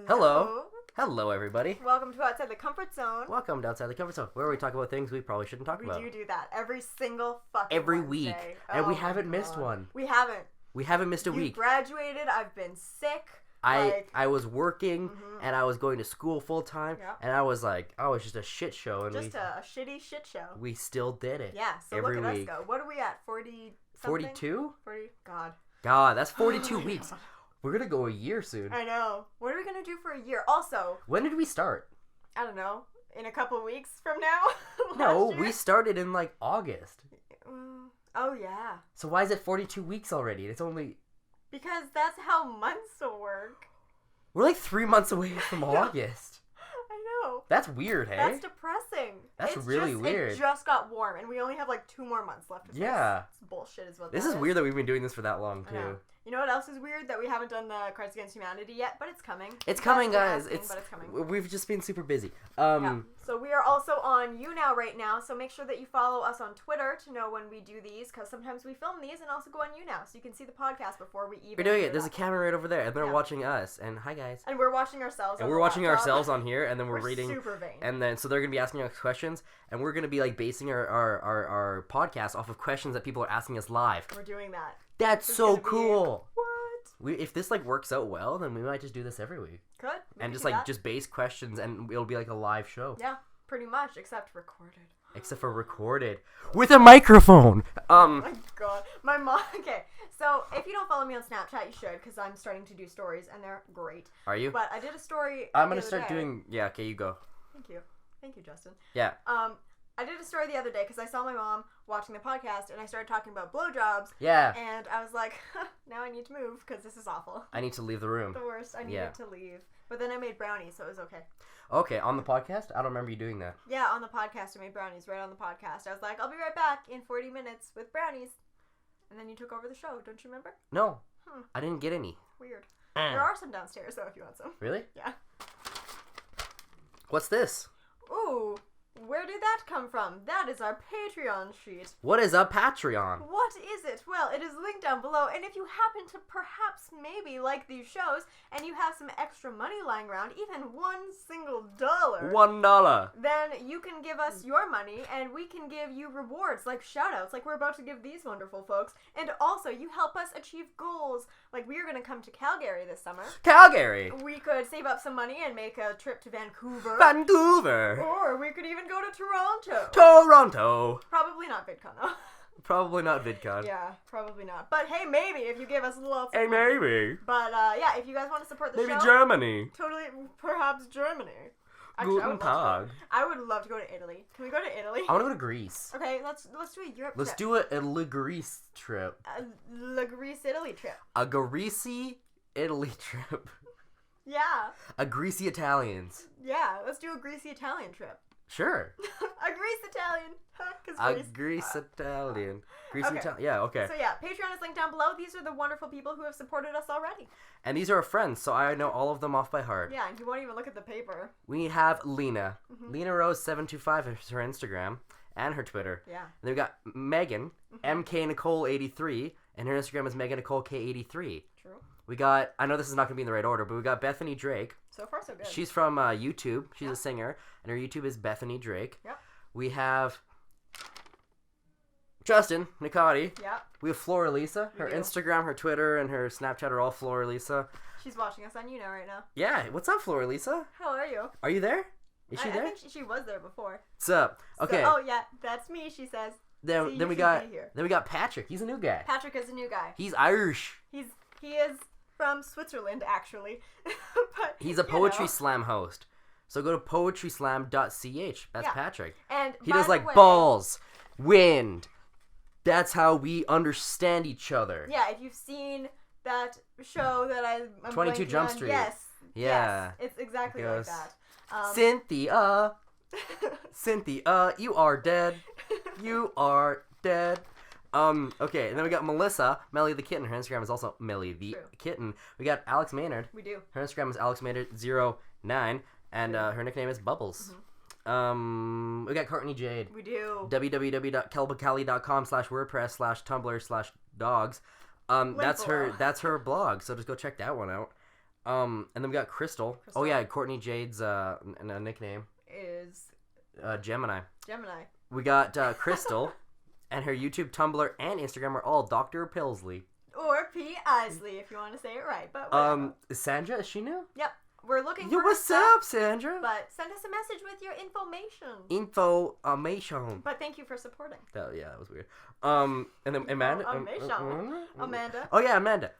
Hello. Hello, everybody. Welcome to Outside the Comfort Zone. Welcome to Outside the Comfort Zone, where we talk about things we probably shouldn't talk about. We do that every single fucking every Wednesday. week, and we haven't missed one. We haven't. We haven't missed a You week. graduated. I've been sick. I was working and I was going to school full time, and I was just a shit show, and just a shitty shit show. We still did it. Yeah. So every look at week. us go. What are we at? 40 something? 42? 40. God, that's 42 Oh my weeks. God. We're gonna go a year soon. I know. What are we gonna do for a year? Also, when did we start? I don't know. In a couple of weeks from now. No, we started in August. Oh yeah. So why is it 42 weeks already? It's only because that's how months work. We're 3 months away from August. I know. That's weird, hey? That's depressing. That's really weird. It just got warm, and we only have 2 more months left of this. Yeah. It's bullshit is what this that is weird that we've been doing this for that long, too. I know. You know what else is weird? That we haven't done the Cards Against Humanity yet, but it's coming. It's coming, guys. But it's coming. We've just been super busy. Yeah. So we are also on YouNow right now, so make sure that you follow us on Twitter to know when we do these, because sometimes we film these and also go on YouNow, so you can see the podcast before we even We're doing it. There's a camera right over there, and they're watching us. And hi, guys. And we're watching ourselves. And we're watching ourselves on here, and then we're reading. Super vain. And then, so they're going to be asking us questions, and we're going to be basing our podcast off of questions that people are asking us live. We're doing that. That's so cool. What? If this works out well, then we might just do this every week. Could. And just base questions, and it'll be a live show. Yeah, pretty much, except recorded. Except for recorded with a microphone. Oh my god, my mom. Okay, so if you don't follow me on Snapchat, you should, because I'm starting to do stories, and they're great. Are you? But I did a story. I'm gonna start doing. Yeah. Okay, you go. Thank you, Justin. Yeah. I did a story the other day because I saw my mom watching the podcast, and I started talking about blowjobs. Yeah. And I was like, now I need to move because this is awful. I need to leave the room. The worst. I needed to leave. But then I made brownies, so it was okay. Okay, on the podcast? I don't remember you doing that. Yeah, on the podcast I made brownies, right on the podcast. I was like, I'll be right back in 40 minutes with brownies. And then you took over the show, don't you remember? No. I didn't get any. Weird. There are some downstairs, though, if you want some. Really? Yeah. What's this? Ooh. Where did that come from? That is our Patreon sheet. What is a Patreon? What is it? Well, it is linked down below, and if you happen to perhaps maybe like these shows, and you have some extra money lying around, even $1 $1, then you can give us your money, and we can give you rewards, like shout-outs, like we're about to give these wonderful folks, and also you help us achieve goals. Like, we are going to come to Calgary this summer. Calgary! We could save up some money and make a trip to Vancouver. Vancouver! Or we could even go to Toronto. Toronto! Probably not VidCon, though. Probably not VidCon. Yeah, probably not. But hey, maybe if you give us lots of Hey, money. maybe. But yeah, if you guys want to support the show. Maybe Germany. Totally, perhaps Germany. Actually, Guten Tag. I would love to go to Italy. Can we go to Italy? I want to go to Greece. Okay, let's do a Europe Let's trip. do a Le Greece trip. Le Greece Italy trip. A greasy Italy trip. Yeah. A greasy Italians. Yeah, let's do a greasy Italian trip. Sure. A Greece Italian. A Greece Italian. Greasy Italian. Yeah, okay. So yeah, Patreon is linked down below. These are the wonderful people who have supported us already. And these are our friends, so I know all of them off by heart. Yeah, and you won't even look at the paper. We have Lena. Lena Rose 725 is her Instagram and her Twitter. Yeah. And then we got Megan, MK Nicole 83, and her Instagram is Megan Nicole K83. True. We got, I know this is not going to be in the right order, but we got Bethany Drake. So far, so good. She's from YouTube. She's a singer, and her YouTube is Bethany Drake. Yep. We have Justin Nicotti. Yep. We have Floralisa. Her Instagram, her Twitter, and her Snapchat are all Floralisa. She's watching us on YouNow right now. Yeah, what's up, Floralisa? How are you? Are you there? Is she there? I think she was there before. What's up? Okay. So, oh yeah, that's me. She says. Then we got Patrick. He's a new guy. Patrick is a new guy. He's Irish. He is from Switzerland, actually. But he's a poetry slam host. So go to poetryslam.ch. That's Patrick. And he does balls, wind. That's how we understand each other. Yeah, if you've seen that show that I'm 22 Jump Street. Yes. Yeah. Yes, it's exactly like that. Cynthia. Cynthia, you are dead. You are dead. Okay, and then we got Melissa, MellyTheKitten. Her Instagram is also MellyTheKitten. We got Alex Maynard. We do. Her Instagram is AlexMaynard09, and her nickname is Bubbles. We got Courtney Jade. We do. www.kelbacali.com/wordpress/tumblr/dogs. That's her blog, so just go check that one out. And then we got Crystal. Oh yeah, Courtney Jade's nickname is Gemini. Gemini. We got Crystal, and her YouTube, Tumblr, and Instagram are all Dr. Pillsley. Or P. Isley, if you want to say it right. But whatever. Sandra, is she new? Yep. We're looking for Yo, what's up, Sandra? But send us a message with your information. Information. But thank you for supporting. Oh, yeah, that was weird. And then Amanda. Amanda. Oh, yeah, Amanda.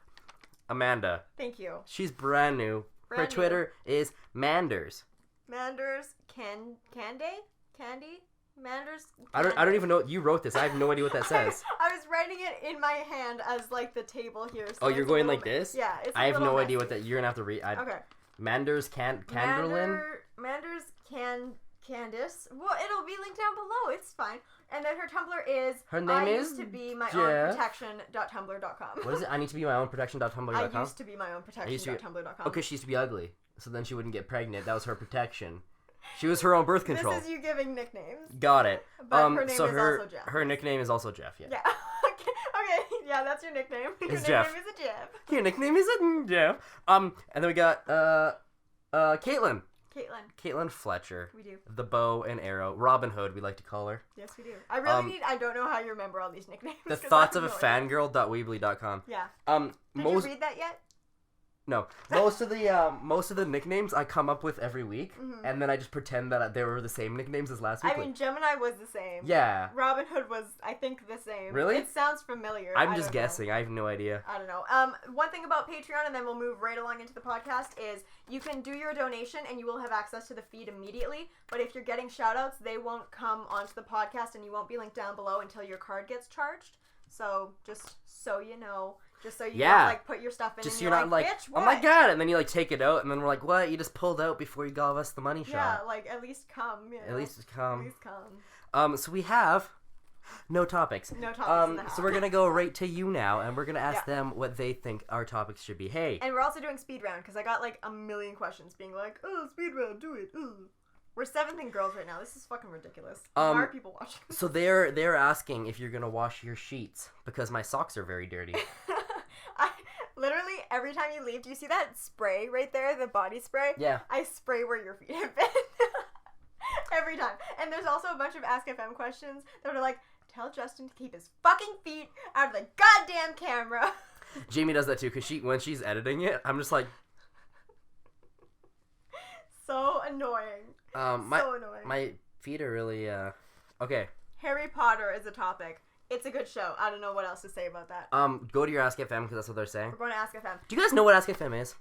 Amanda. Thank you. She's brand new. Her Twitter is Manders. Manders Candy? Manders I don't even know. You wrote this. I have no idea what that says. I was writing it in my hand as like the table here. So you're going like this? Yeah. I have no idea what that. You're gonna have to read. Okay. Manders Canderlin. Manders Candice. Well, it'll be linked down below. It's fine. And then her Tumblr is. Her name is. I used to be my own protection.tumblr.com. What is it? I need to be my own protection.tumblr.com. I used to be my own protection.tumblr.com. Okay, she used to be ugly, so then she wouldn't get pregnant. That was her protection. She was her own birth control. This is you giving nicknames. Got it. But her name is also Jeff. Her nickname is also Jeff. Yeah. Yeah. Okay. Yeah, that's your nickname. Your nickname Jeff. is a Jeff. Your nickname is a Jeff. And then we got Caitlin. Caitlin Fletcher. We do. The bow and arrow. Robin Hood, we like to call her. Yes, we do. I really I don't know how you remember all these nicknames. The thoughts of a fangirl.weebly.com. Yeah. Did you read that yet? No. Most of the nicknames I come up with every week, and then I just pretend that they were the same nicknames as last week. I mean, Gemini was the same. Yeah. Robin Hood was, I think, the same. Really? It sounds familiar. I'm just guessing. I have no idea. I don't know. One thing about Patreon, and then we'll move right along into the podcast, is you can do your donation and you will have access to the feed immediately. But if you're getting shoutouts, they won't come onto the podcast and you won't be linked down below until your card gets charged. So just so you know. Just so you don't, like, put your stuff in just and so you're not like, bitch, what? Oh my god, and then you, like, take it out, and then we're like, what? You just pulled out before you gave us the money shot. Yeah, like, at least come, you know? At least come. At least come. So we have no topics. No topics in the house. So we're gonna go right to you now, and we're gonna ask them what they think our topics should be. Hey. And we're also doing speed round, because I got, like, a million questions being like, oh, speed round, do it, ooh. We're 7th girls right now. This is fucking ridiculous. Why are people watching? So they're asking if you're gonna wash your sheets, because my socks are very dirty. Literally, every time you leave, do you see that spray right there, the body spray? Yeah. I spray where your feet have been. Every time. And there's also a bunch of Ask FM questions that are like, tell Justin to keep his fucking feet out of the goddamn camera. Jamie does that too, because when she's editing it, I'm just like... So annoying. So annoying. My feet are really, okay. Harry Potter is a topic. It's a good show. I don't know what else to say about that. Go to your Ask FM, because that's what they're saying. We're going to Ask FM. Do you guys know what Ask FM is?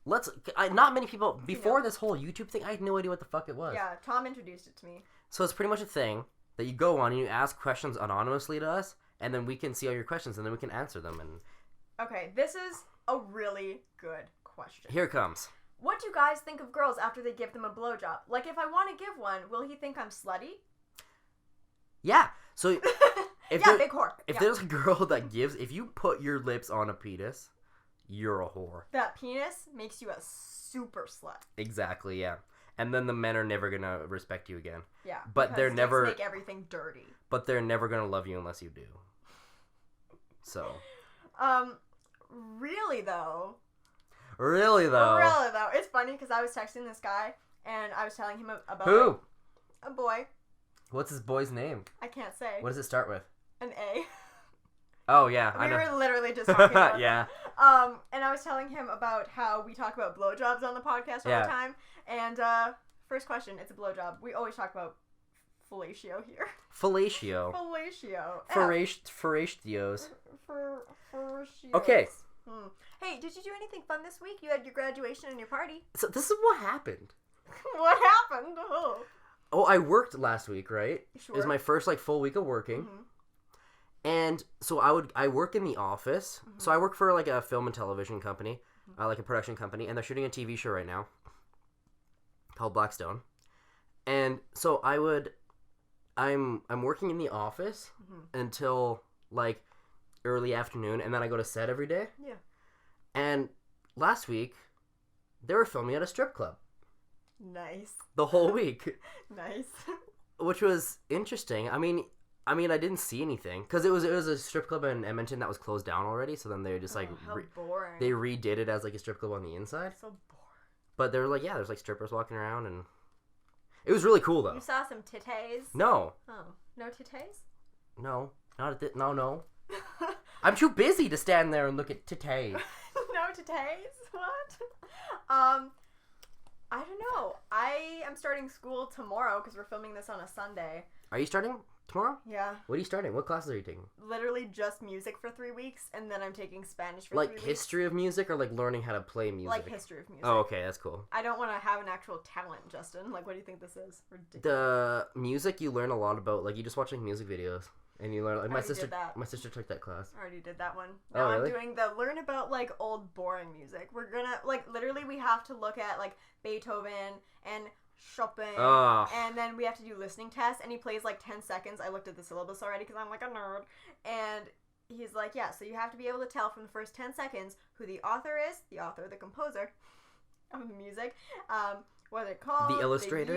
Not many people, before this whole YouTube thing, I had no idea what the fuck it was. Yeah, Tom introduced it to me. So it's pretty much a thing that you go on and you ask questions anonymously to us, and then we can see all your questions, and then we can answer them. And okay, this is a really good question. Here it comes. What do guys think of girls after they give them a blowjob? Like, if I want to give one, will he think I'm slutty? Yeah. So... big whore. If there's a girl that gives... If you put your lips on a penis, you're a whore. That penis makes you a super slut. Exactly, yeah. And then the men are never going to respect you again. Yeah. But they're never... make everything dirty. But they're never going to love you unless you do. So... Really, though... It's funny, because I was texting this guy, and I was telling him about... Who? A boy. What's his boy's name? I can't say. What does it start with? An A. Oh, yeah, I know. We were literally just talking about yeah. that. And I was telling him about how we talk about blowjobs on the podcast all the time. And first question, it's a blowjob. We always talk about fellatio here. Fellatio. Ferratios. Okay. Hey, did you do anything fun this week? You had your graduation and your party. So this is what happened. What happened? Oh, I worked last week, right? Sure. It was my first full week of working. Mm-hmm. And so I work in the office. Mm-hmm. So I work for a film and television company, a production company, and they're shooting a TV show right now called Blackstone. And so I'm working in the office until early afternoon, and then I go to set every day. Yeah. And last week they were filming at a strip club. Nice. The whole week. Nice. Which was interesting. I mean, I mean, I didn't see anything because it was a strip club in Edmonton that was closed down already. So then they just like how boring. they redid it as like a strip club on the inside. So boring. But there were like there's like strippers walking around and it was really cool though. You saw some titties? No. Oh, no titties? No, not at this. No. I'm too busy to stand there and look at titties. No titties? What? I don't know. I am starting school tomorrow because we're filming this on a Sunday. Are you starting tomorrow? Yeah. What are you starting? What classes are you taking? Literally just music for 3 weeks, and then I'm taking Spanish for 3 Like weeks. history of music or like learning how to play music? Like history of music. Oh, okay, that's cool. I don't want to have an actual talent, Justin. Like, what do you think this is? Ridiculous. The music you learn a lot about, like you just watch like music videos and you learn. Like my sister took that class. I already did that one. Oh, Now really? I'm doing the learn about like old boring music. We're gonna like literally we have to look at like Beethoven and Chopin, and then we have to do listening tests, and he plays like 10 seconds. I looked at the syllabus already because I'm like a nerd, and he's like, yeah, so you have to be able to tell from the first 10 seconds who the author is, the composer of the music, what they're called, the illustrator,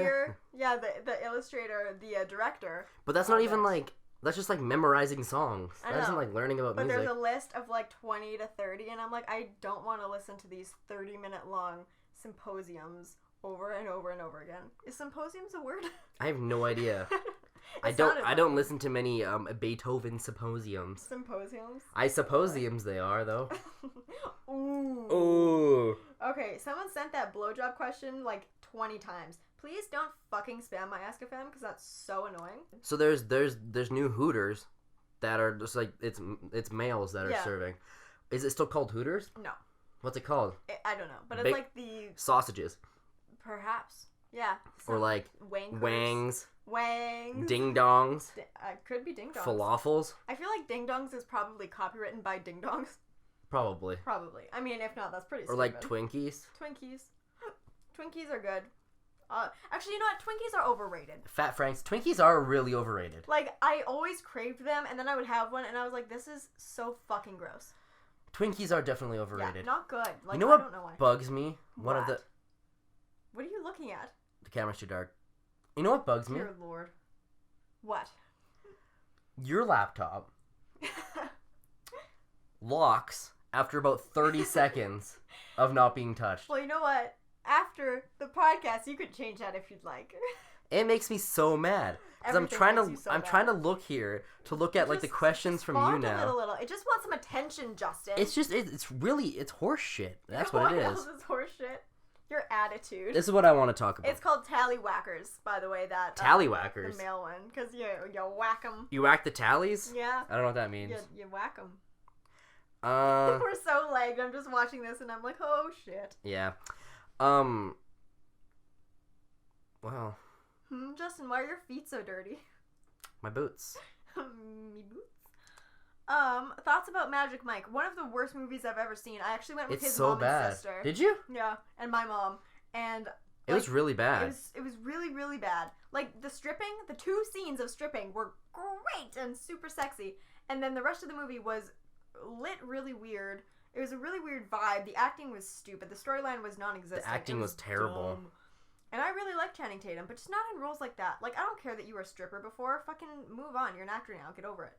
the year, the illustrator, the director. But that's not even like, that's just like memorizing songs. That isn't like learning about music. But there's a list of like 20 to 30, and I'm like, I don't want to listen to these 30-minute long symposiums over and over and over again. Is symposiums a word? I have no idea. I don't listen to many Beethoven symposiums. Symposiums? I supposiums they are though. Ooh. Okay, someone sent that blowjob question like 20 times. Please don't fucking spam my Ask FM because that's so annoying. So there's new Hooters that are just like it's males that are serving. Is it still called Hooters? No. What's it called? I don't know, but it's like the sausages. Perhaps. Yeah. Or like wangs. Ding dongs. Could be ding dongs. Falafels. I feel like ding dongs is probably copywritten by ding dongs. Probably. I mean, if not, that's pretty stupid. Or like Twinkies. Twinkies are good. Actually, you know what? Twinkies are overrated. Fat Franks. Twinkies are really overrated. Like, I always craved them, and then I would have one, and I was like, this is so fucking gross. Twinkies are definitely overrated. Yeah, not good. Like, you know I what don't know why. bugs me? What are you looking at? The camera's too dark. You know what bugs me? Dear Lord. What? Your laptop locks after about 30 seconds of not being touched. Well, you know what? After the podcast, you could change that if you'd like. It makes me so mad because I'm trying to look here to look at like the questions from you now. A little. It just wants some attention, Justin. It's just it's horse shit. That's what it is. What else is horse shit? Your attitude. This is what I want to talk about. It's called tallywhackers, by the way. That tallywhackers. The male one, because you whack them. You whack the tallies? Yeah. I don't know what that means. You whack them. We're so lagged. I'm just watching this and I'm like, oh shit. Yeah. Well. Justin, why are your feet so dirty? My boots. Me boots. Thoughts about Magic Mike. One of the worst movies I've ever seen. I actually went with his mom and sister. Did you? Yeah, and my mom. And it was really bad. It was really, really bad. Like, the stripping, the 2 scenes of stripping were great and super sexy. And then the rest of the movie was lit really weird. It was a really weird vibe. The acting was stupid. The storyline was non-existent. The acting was terrible. Dumb. And I really like Channing Tatum, but just not in roles like that. Like, I don't care that you were a stripper before. Fucking move on. You're an actor now. Get over it.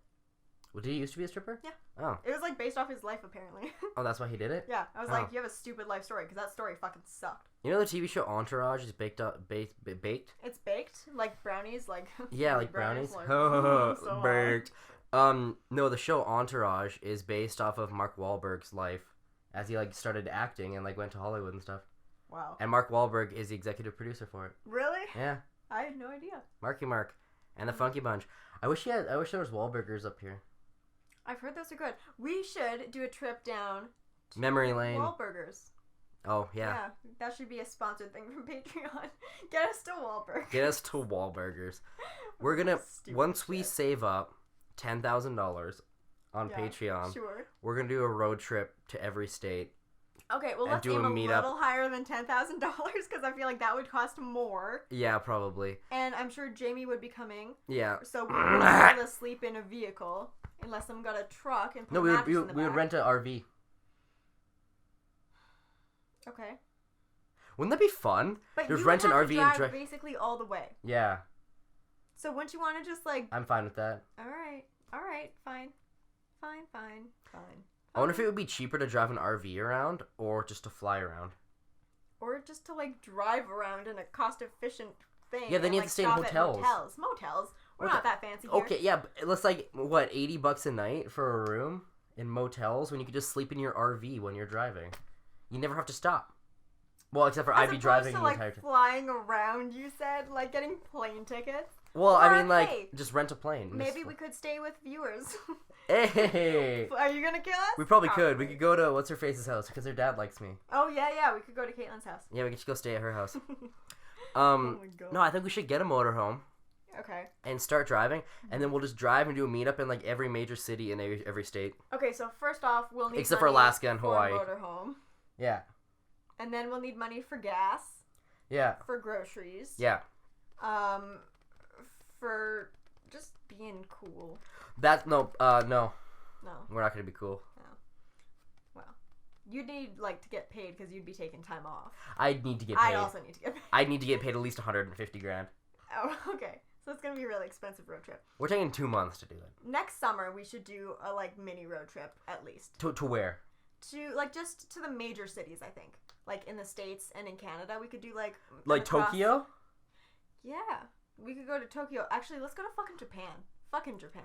Well, did he used to be a stripper? Yeah. Oh. It was, like, based off his life, apparently. Oh, that's why he did it? Yeah. I was like, you have a stupid life story, because that story fucking sucked. You know the TV show Entourage is baked? It's baked? Like brownies? Like yeah, like brownies? Like, so baked. No, the show Entourage is based off of Mark Wahlberg's life as he, like, started acting and, like, went to Hollywood and stuff. Wow. And Mark Wahlberg is the executive producer for it. Really? Yeah. I had no idea. Marky Mark. And the Funky Bunch. I wish there was Wahlburgers up here. I've heard those are good. We should do a trip down to Memory Lane. Wahlburgers. Oh, yeah. Yeah, that should be a sponsored thing from Patreon. Get us to Wahlburgers. Get us to Wahlburgers. We're gonna, once we save up $10,000 on Patreon, sure. We're gonna do a road trip to every state. Okay, well, let's aim a little higher than $10,000 because I feel like that would cost more. Yeah, probably. And I'm sure Jamie would be coming. Yeah. So we wouldn't be able to sleep in a vehicle unless someone got a truck and put a mattress in the back. We would rent an RV. Okay. Wouldn't that be fun? But just you rent would an have RV to drive and basically all the way. Yeah. So wouldn't you want to just like... I'm fine with that. Alright, fine. I wonder if it would be cheaper to drive an RV around or just to fly around. Or just to like drive around in a cost-efficient thing. Yeah, then and, you like, have to stay in stop at hotels. Motels. We're not that fancy here. Okay, yeah, but it's like, what, $80 a night for a room in motels when you could just sleep in your RV when you're driving? You never have to stop. Well, except for I'd be driving the entire time. Flying around, you said? Like getting plane tickets? Well, Or, I mean, like, hey, just rent a plane. maybe we could stay with viewers. Hey! Are you gonna kill us? We probably could. We could go to what's-her-face's house because her dad likes me. Oh, yeah, we could go to Caitlin's house. Yeah, we could just go stay at her house. Oh my god. No, I think we should get a motorhome. Okay. And start driving, and then we'll just drive and do a meetup in like every major city in every state. Okay, so first off, we'll need except for money Alaska and for Hawaii. a motorhome. Yeah. And then we'll need money for gas. Yeah. For groceries. Yeah. For just being cool. No. No. We're not gonna be cool. No. Well, you'd need like to get paid because you'd be taking time off. I'd need to get paid. I'd also need to get paid. I'd need to get paid at least $150,000. Oh, okay. So it's gonna be a really expensive road trip. We're taking 2 months to do it. Next summer, we should do a like mini road trip at least. To where? To like just to the major cities, I think. Like in the States and in Canada, we could do like Tokyo? Yeah, we could go to Tokyo. Actually, let's go to fucking Japan. Fucking Japan.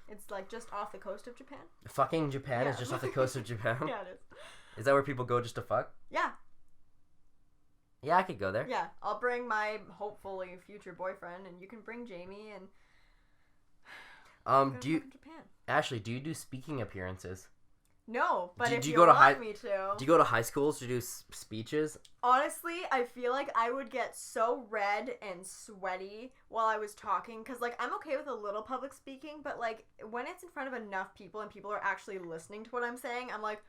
It's like just off the coast of Japan. Fucking Japan is just off the coast of Japan? Yeah, it is. Is that where people go just to fuck? Yeah. Yeah, I could go there. Yeah, I'll bring my hopefully future boyfriend, and you can bring Jamie, and Ashley, do you do speaking appearances? No, but if do you go to want me to. Do you go to high schools to do speeches? Honestly, I feel like I would get so red and sweaty while I was talking, because, like, I'm okay with a little public speaking, but, like, when it's in front of enough people and people are actually listening to what I'm saying, I'm like,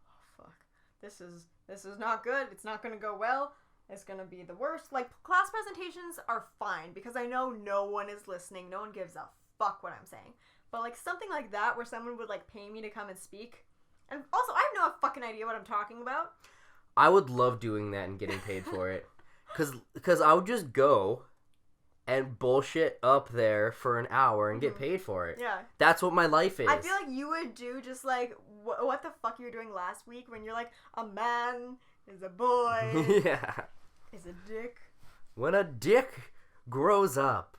oh, fuck, this is not good, it's not gonna go well, it's gonna be the worst. Like, class presentations are fine, because I know no one is listening, no one gives a fuck what I'm saying, but, like, something like that where someone would, like, pay me to come and speak. And also, I have no fucking idea what I'm talking about. I would love doing that and getting paid for it. Because I would just go and bullshit up there for an hour and get paid for it. Yeah. That's what my life is. I feel like you would do just like what the fuck you were doing last week when you're like, a man is a boy. Yeah. Is a dick. When a dick grows up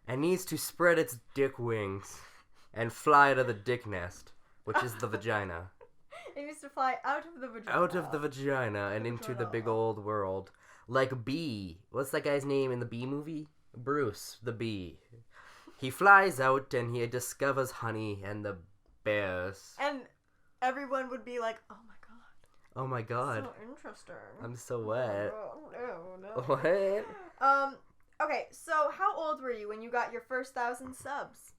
and needs to spread its dick wings and fly to the dick nest, which is the vagina. It needs to fly out of the vagina. Out of the vagina and into the big old world. Like Bee. What's that guy's name in the Bee movie? Bruce, the bee. He flies out and he discovers honey and the bears. And everyone would be like, oh my god. Oh my god. So interesting. I'm so wet. Oh, no. What? Okay, so how old were you when you got your first 1,000 subs?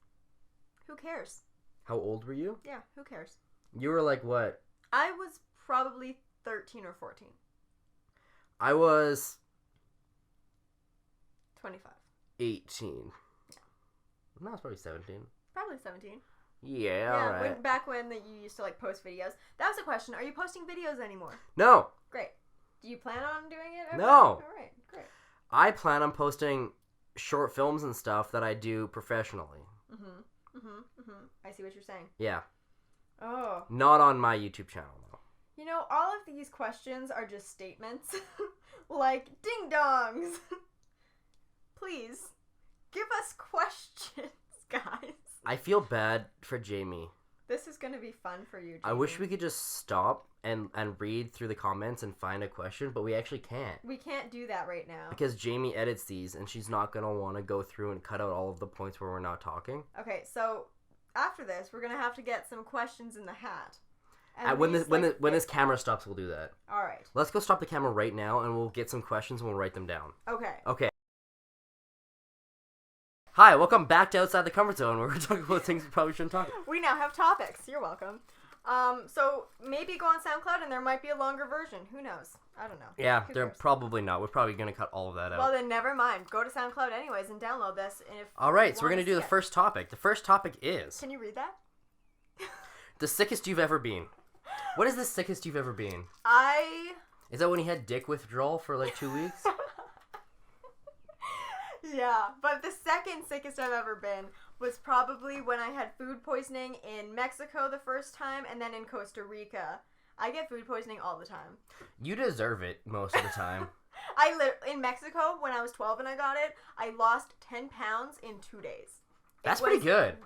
Who cares? How old were you? Yeah, who cares? You were like what? I was probably 13 or 14. I was 25. 18. Yeah. No, I was probably 17. Probably 17. Yeah, alright. Back when you used to like post videos. That was a question. Are you posting videos anymore? No. Great. Do you plan on doing it? No. Alright, great. I plan on posting short films and stuff that I do professionally. I see what you're saying. Yeah. Oh. Not on my YouTube channel, though. You know, all of these questions are just statements. Like, ding dongs. Please, give us questions, guys. I feel bad for Jamie. This is gonna be fun for you, Jamie. I wish we could just stop and read through the comments and find a question, but we actually can't. We can't do that right now. Because Jamie edits these, and she's not going to want to go through and cut out all of the points where we're not talking. Okay, so after this, we're gonna have to get some questions in the hat. When this camera stops, we'll do that. All right. Let's go stop the camera right now, and we'll get some questions, and we'll write them down. Okay. Hi, welcome back to Outside the Comfort Zone, where we're talking about things we probably shouldn't talk about. We now have topics. You're welcome. So maybe go on SoundCloud, and there might be a longer version. Who knows? I don't know. Yeah, they're probably not. We're probably going to cut all of that out. Well, then never mind. Go to SoundCloud anyways and download this. And if Alright, so we're going to do the first topic. The first topic is... Can you read that? The sickest you've ever been. What is the sickest you've ever been? Is that when you had dick withdrawal for like 2 weeks? Yeah, but the second sickest I've ever been was probably when I had food poisoning in Mexico the first time and then in Costa Rica. I get food poisoning all the time. You deserve it most of the time. In Mexico, when I was 12 and I got it, I lost 10 pounds in 2 days. That's pretty good.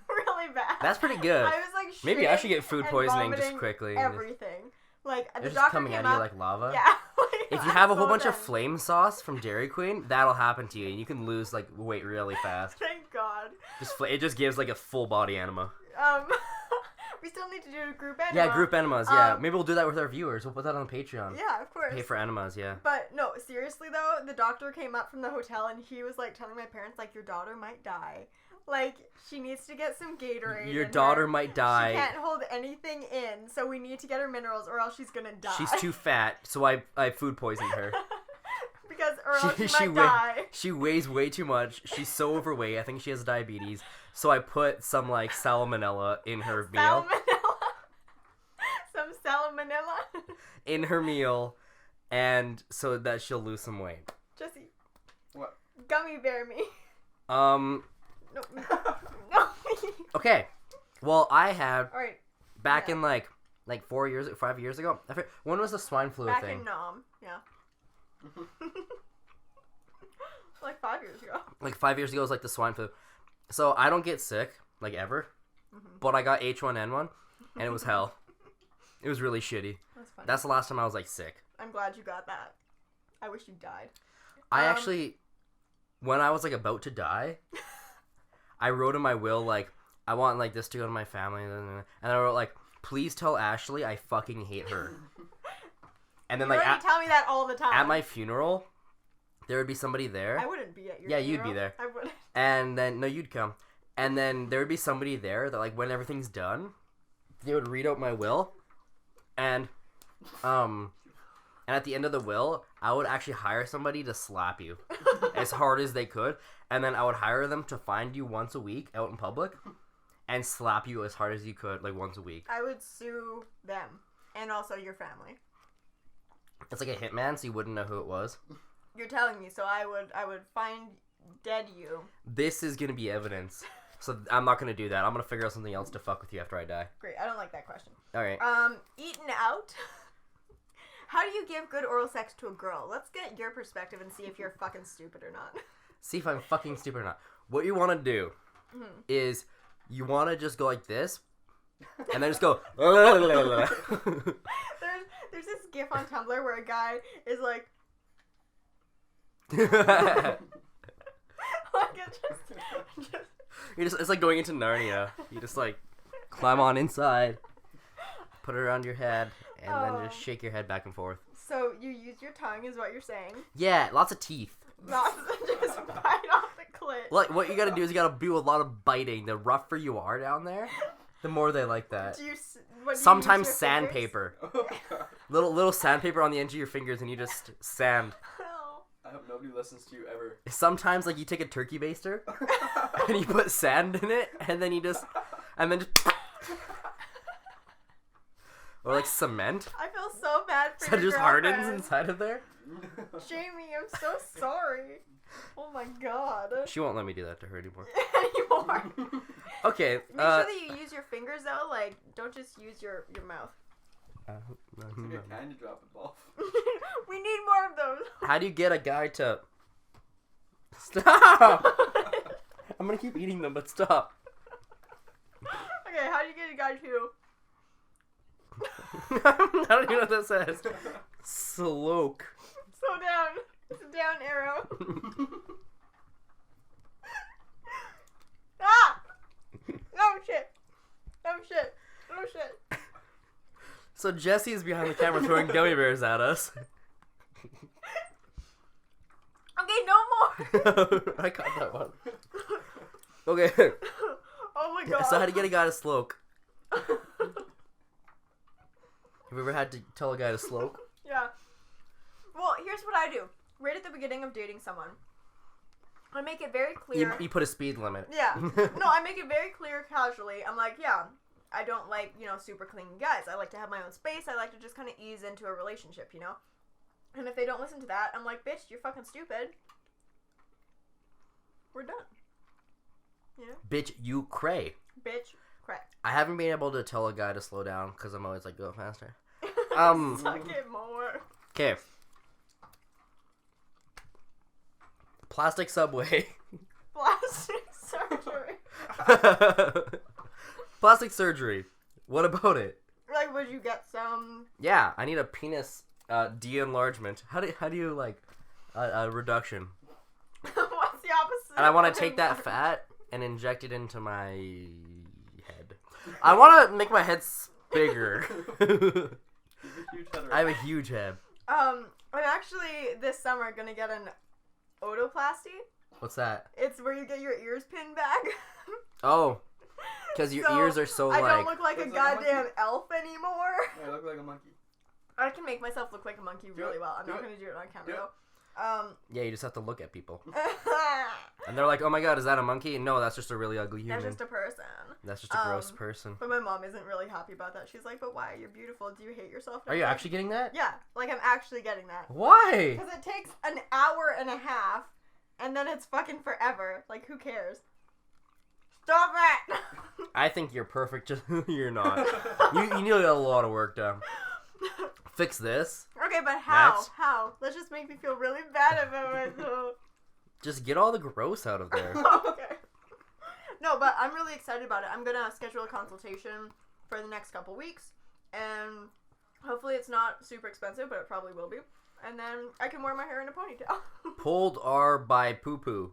Really bad. That's pretty good. I was like, maybe I should get food poisoning just quickly. Everything. Like, the it's doctor just coming came out of you up, like lava. Yeah. If you have a whole bunch of flame sauce from Dairy Queen, that'll happen to you, and you can lose like weight really fast. Thank God. It just gives like a full body enema. We still need to do a group enema. Yeah, group enemas. Yeah, maybe we'll do that with our viewers. We'll put that on Patreon. Yeah, of course. Pay for enemas. Yeah. But no, seriously though, the doctor came up from the hotel and he was like telling my parents like, your daughter might die. Like, she needs to get some Gatorade. Your daughter might die. She can't hold anything in, so we need to get her minerals or else she's gonna die. She's too fat, so I food poisoned her. Because or else she might die. She weighs way too much. She's so overweight. I think she has diabetes. So I put some like salmonella in her meal. Some salmonella? In her meal, and so that she'll lose some weight. Jesse. What? Gummy bear me. No. Okay. Well, I had Alright. back in like 5 years ago. When was the swine flu back thing? in Nam, yeah. Like 5 years ago. Like 5 years ago was like the swine flu. So I don't get sick like ever, but I got H1N1, and it was hell. It was really shitty. That's funny. That's the last time I was like sick. I'm glad you got that. I wish you died. I actually, when I was like about to die, I wrote in my will like, I want like this to go to my family, and I wrote like, please tell Ashley I fucking hate her. And then you like tell me that all the time. at my funeral, there would be somebody there. I wouldn't be at your Yeah, funeral. you'd be there. I wouldn't. And then no, you'd come. And then there would be somebody there that like when everything's done, they would read out my will, and at the end of the will, I would actually hire somebody to slap you as hard as they could, and then I would hire them to find you once a week out in public and slap you as hard as you could, like once a week. I would sue them and also your family. It's like a hitman, so you wouldn't know who it was. You're telling me, so I would find dead you. This is gonna be evidence, so I'm not gonna do that. I'm gonna figure out something else to fuck with you after I die. Great. I don't like that question. All right. Eaten out. How do you give good oral sex to a girl? Let's get your perspective and see if you're fucking stupid or not. See if I'm fucking stupid or not. What you want to do is you want to just go like this, and then just go. There's this gif on Tumblr where a guy is like. Like it's like going into Narnia. You just like climb on inside, put it around your head, and then just shake your head back and forth. So you use your tongue is what you're saying? Yeah, lots of teeth. Not just bite off the clit. Like what you gotta do is you gotta do a lot of biting. The rougher you are down there, the more they like that. Sometimes sandpaper. little sandpaper on the end of your fingers, and you just sand. I hope nobody listens to you ever. Sometimes, like, you take a turkey baster, and you put sand in it, and then or, like, cement. I feel so bad for so it your just hardens inside of there. Jamie, I'm so sorry. Oh my god. She won't let me do that to her anymore. Anymore. Okay. Make sure that you use your fingers, though. Like, don't just use your mouth. It's like a can to drop it off. We need more of those. How do you get a guy to... Stop! I'm gonna keep eating them, but stop. Okay, how do you get a guy to... I don't even know what that says. Sloke. Slow down. It's a down arrow. Ah! Oh shit. Oh shit. Oh shit. So Jesse is behind the camera throwing gummy bears at us. Okay, no more. I caught that one. Okay. Oh my god. So how to get a guy to sloke? Have you ever had to tell a guy to sloke? Yeah. Well, here's what I do. Right at the beginning of dating someone, I make it very clear. You put a speed limit. Yeah. No, I make it very clear casually. I'm like, yeah, I don't like, super clingy guys. I like to have my own space. I like to just kind of ease into a relationship, And if they don't listen to that, I'm like, bitch, you're fucking stupid. we're done. You know? Bitch, you cray. Bitch, crack. I haven't been able to tell a guy to slow down because I'm always like, go faster. Suck it more. Okay. Plastic subway. Plastic surgery. Plastic surgery. What about it? Like, would you get some? Yeah, I need a penis de-enlargement. How do you like a reduction? What's the opposite? And I want to take that fat and inject it into my head. I want to make my head bigger. I have a huge head. I'm actually this summer gonna get an otoplasty. What's that? It's where you get your ears pinned back. Oh, because your ears are so I like. don't look like a Looks like a goddamn monkey. elf anymore. I look like a monkey. I can make myself look like a monkey really well. I'm Do not it. gonna do it on Do camera it. though. Yeah, you just have to look at people, and they're like, "Oh my god, is that a monkey?" No, that's just a really ugly human. That's just a person. That's just a gross person. But my mom isn't really happy about that. She's like, "But why? You're beautiful. Do you hate yourself?" And Are I'm you like, actually getting that? Yeah, like I'm actually getting that. Why? Because it takes an hour and a half, and then it's fucking forever. Like, who cares? Stop it! I think you're perfect. Just you're not. You need a lot of work done. Fix this. Okay, but how? Next. How? Let's just make me feel really bad about myself. Just get all the gross out of there. Okay. No, but I'm really excited about it. I'm gonna schedule a consultation for the next couple weeks, and hopefully it's not super expensive, but it probably will be. And then I can wear my hair in a ponytail. Pulled R by poo poo.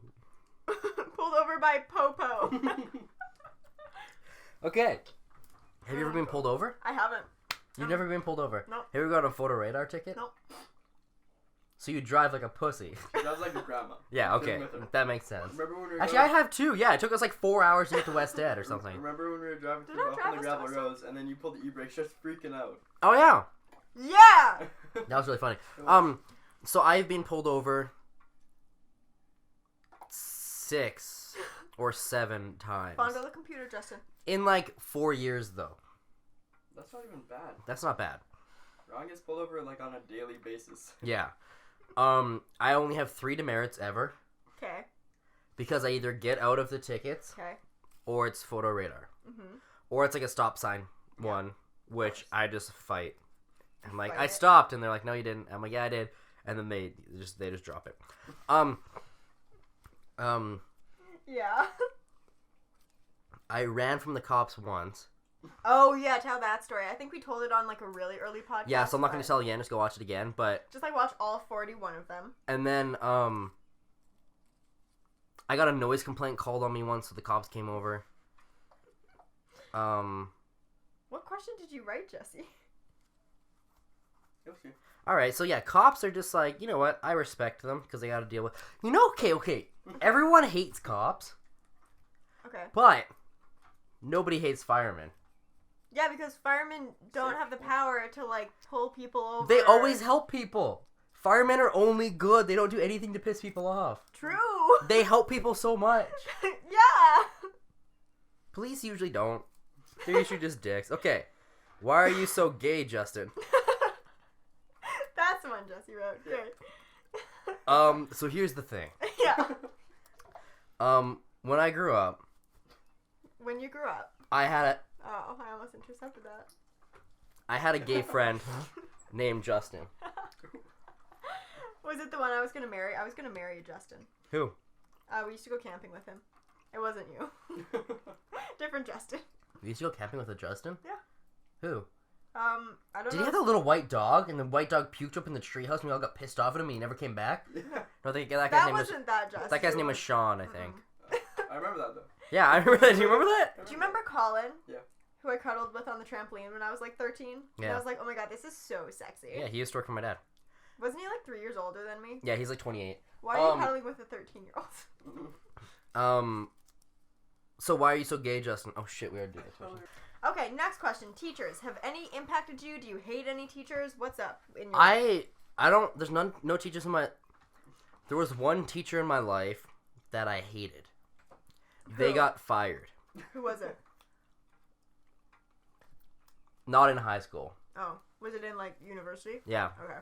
Pulled over by Popo. Okay. Have you ever been pulled over? I haven't. You've never been pulled over? Nope. Have you ever got a photo radar ticket? Nope. So you drive like a pussy. That was like your grandma. Yeah, okay. Sitting with her. That makes sense. Remember when we were Actually, I going- have two. Yeah, it took us like 4 hours to get to West Ed or something. Remember when we were driving Did through I up drive on the us gravel to West Ed? roads and then you pulled the e-brake, just freaking out. Oh, yeah. Yeah! That was really funny. So I've been pulled over 6 or 7 times. Fondle the computer, Justin. In like 4 years, though. That's not even bad. That's not bad. Ron gets pulled over like on a daily basis. Yeah. I only have 3 demerits ever Okay. because I either get out of the tickets Okay. or it's photo radar. Mm-hmm. Or it's like a stop sign one, which I just fight. I'm like, Fight I it. stopped, and they're like, no, you didn't. I'm like, yeah, I did. And then they just drop it. Yeah. I ran from the cops once. Oh, yeah, tell that story. I think we told it on, like, a really early podcast. Yeah, so I'm not going but to tell you again. Just go watch it again. But just, like, watch all 41 of them. and then I got a noise complaint called on me once, so the cops came over. What question did you write, Jesse? Okay. All right, so yeah, cops are just like, you know what? I respect them because they got to deal with. You know, okay. Everyone hates cops, Okay. but nobody hates firemen. Yeah, because firemen don't have the power to, like, pull people over. They always help people. Firemen are only good. They don't do anything to piss people off. True. They help people so much. Yeah. Police usually don't. They're usually just dicks. Okay. Why are you so gay, Justin? That's the one Jesse wrote. Good. So here's the thing. Yeah. When I grew up, When you grew up. I had Oh, I almost intercepted that. a gay friend named Justin. Was it the one I was gonna marry? I was gonna marry Justin. Who? We used to go camping with him. It wasn't you. Different Justin. You used to go camping with a Justin? Yeah. Who? I don't Did know. he have a little white dog, and the white dog puked up in the treehouse, and we all got pissed off at him, and he never came back? Yeah. No, that guy's That name was wasn't that Justin. that guy's name was Sean, I think. I remember that though. Yeah, I remember that. Do you remember that? Do you remember Colin? Yeah. Who I cuddled with on the trampoline when I was like 13? And Yeah. I was like, oh my god, this is so sexy. Yeah, he used to work for my dad. Wasn't he like 3 years older than me? Yeah, he's like 28. Why are you cuddling with a 13-year-old? So why are you so gay, Justin? Oh shit, we already did this question. Okay, next question. Teachers. Have any impacted you? Do you hate any teachers? What's up in your I don't. There's no teachers in my. There was one teacher in my life that I hated. They Who? got fired. Who was it? Not in high school. Oh. Was it in, like, university? Yeah. Okay.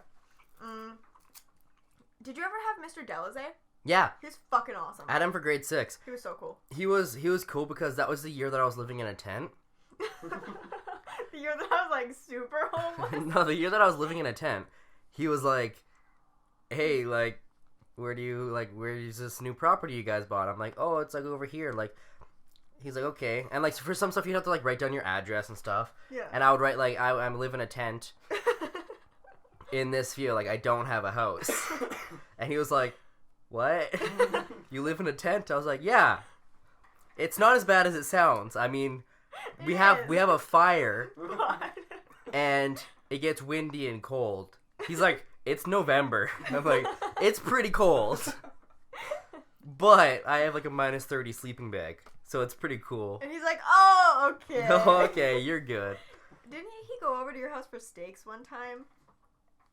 Did you ever have Mr. Delaze? Yeah. He's fucking awesome. I had him for grade 6. He was so cool. He was cool because that was the year that I was living in a tent. The year that I was like super homeless. No, the year that I was living in a tent, he was like, "Hey, like, where's this new property you guys bought?" I'm like, "Oh, it's like over here." Like, he's like, "Okay," and like for some stuff you'd have to like write down your address and stuff. Yeah. And I would write like, I live in a tent in this field. Like, I don't have a house. And he was like, "What? You live in a tent?" I was like, "Yeah. It's not as bad as it sounds. I mean, we have a fire, and it gets windy and cold." He's like, "It's November." And I'm like, "It's pretty cold, but I have like a -30 sleeping bag, so it's pretty cool." And he's like, "Oh, okay." Oh, okay, you're good. Didn't he go over to your house for steaks one time?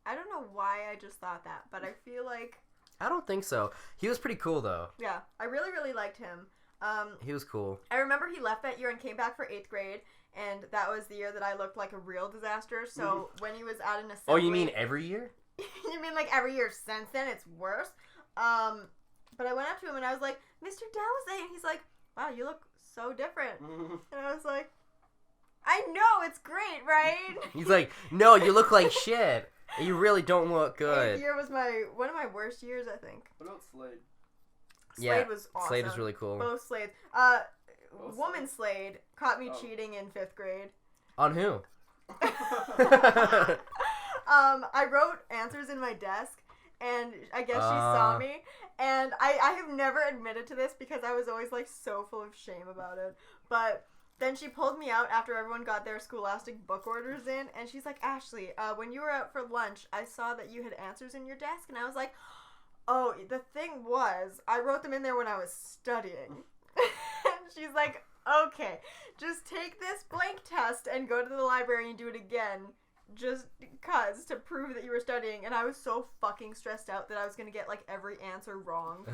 I don't know why I just thought that, but I feel like... I don't think so. He was pretty cool though. Yeah, I really, really liked him. He was cool. I remember he left that year and came back for 8th grade, and that was the year that I looked like a real disaster, so when he was at an assembly... Oh, you mean every year? You mean like every year since then? It's worse. But I went up to him and I was like, "Mr. Dowsey," and he's like, "Wow, you look so different." And I was like, "I know, it's great, right?" He's like, "No, you look like shit. You really don't look good." 8th year was one of my worst years, I think. What about Slade? Slade was awesome. Slade is really cool. Both Slades. Woman Slade caught me cheating in 5th grade. On who? I wrote answers in my desk, and I guess she saw me, and I have never admitted to this because I was always like so full of shame about it, but then she pulled me out after everyone got their scholastic book orders in, and she's like, "Ashley, when you were out for lunch, I saw that you had answers in your desk," and I was like, "Oh, the thing was, I wrote them in there when I was studying." And she's like, "Okay, just take this blank test and go to the library and do it again, just cause to prove that you were studying." And I was so fucking stressed out that I was gonna get like every answer wrong.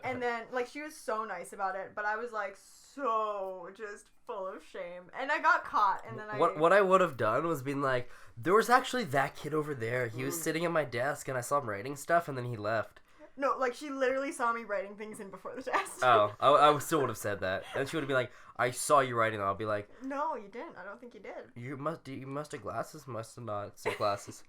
And then like she was so nice about it, but I was like so just full of shame, and I got caught. And then what I would have done was been like, "There was actually that kid over there. He was sitting at my desk, and I saw him writing stuff, and then he left." No, like she literally saw me writing things in before the test. Oh, I still would have said that, and she would have been like, "I saw you writing." I'll be like, "No, you didn't. I don't think you did." You must have glasses. Must have not have glasses.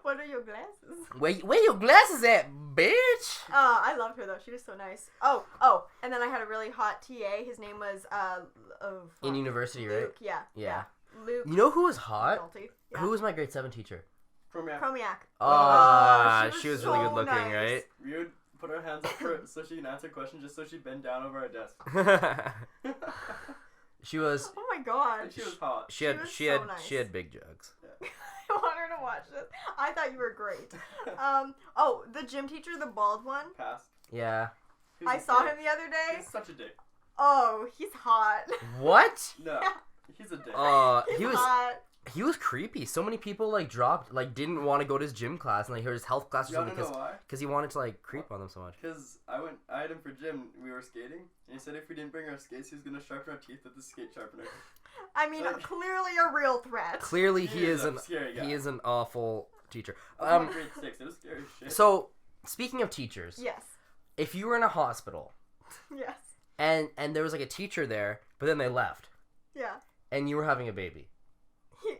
What are your glasses? Where your glasses at, bitch? I loved her though. She was so nice. Oh, and then I had a really hot TA. His name was In university, right? Luke. Yeah. Luke. You know who was hot? Nolte. Yeah. Who was my grade 7 teacher? Chromiak. She was really good looking, nice. right? We would put our hands up for so she can answer questions just so she'd bend down over our desk. She was. Oh my god. And she was hot. She had nice. she had big jugs. Yeah. I want her to watch this. I thought you were great. The gym teacher, the bald one. Passed. Yeah. I saw him the other day. He's such a dick. Oh, he's hot. What? No, he's a dick. He's hot. He was creepy. So many people didn't want to go to his gym class and his health class or something because he wanted to creep on them so much. Because I had him for gym. We were skating, and he said if we didn't bring our skates, he was gonna sharpen our teeth with the skate sharpener. I mean, clearly a real threat. Clearly, he is an awful teacher. Grade 6. It was scary as shit. So speaking of teachers, Yes. if you were in a hospital, Yes. and there was a teacher there, but then they left, Yeah. and you were having a baby.